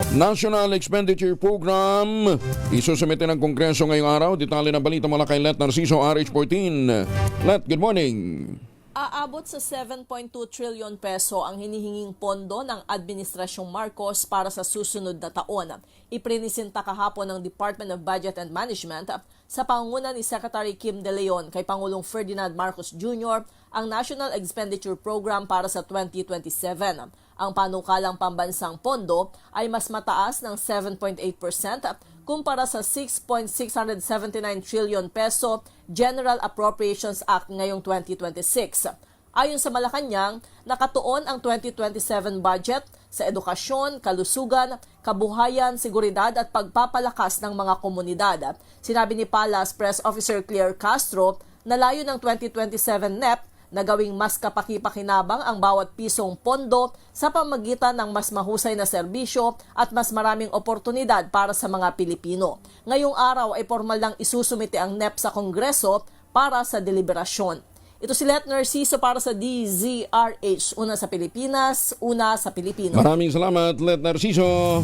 National Expenditure Program isusumite ng Kongreso ngayong araw. Detalye ng balita mula kay Let Narciso, RH14. Let, good morning. Aabot sa 7.2 trillion peso ang hinihinging pondo ng Administrasyong Marcos para sa susunod na taon. Iprinisinta kahapon ng Department of Budget and Management sa pangunguna ni Secretary Kim De Leon kay Pangulong Ferdinand Marcos Jr. ang National Expenditure Program para sa 2027. Ang panukalang pambansang pondo ay mas mataas ng 7.8% kumpara sa 6.679 trillion peso General Appropriations Act ngayong 2026. Ayon sa Malacanang, nakatuon ang 2027 budget sa edukasyon, kalusugan, kabuhayan, seguridad at pagpapalakas ng mga komunidad. Sinabi ni Palace Press Officer Claire Castro na layo ng 2027 NEP na gawing mas kapaki-pakinabang ang bawat pisong pondo sa pamagitan ng mas mahusay na serbisyo at mas maraming oportunidad para sa mga Pilipino. Ngayong araw ay formal lang isusumite ang NEP sa Kongreso para sa deliberasyon. Ito si Let Narciso para sa DZRH. Una sa Pilipinas, una sa Pilipino. Maraming salamat, Let Narciso.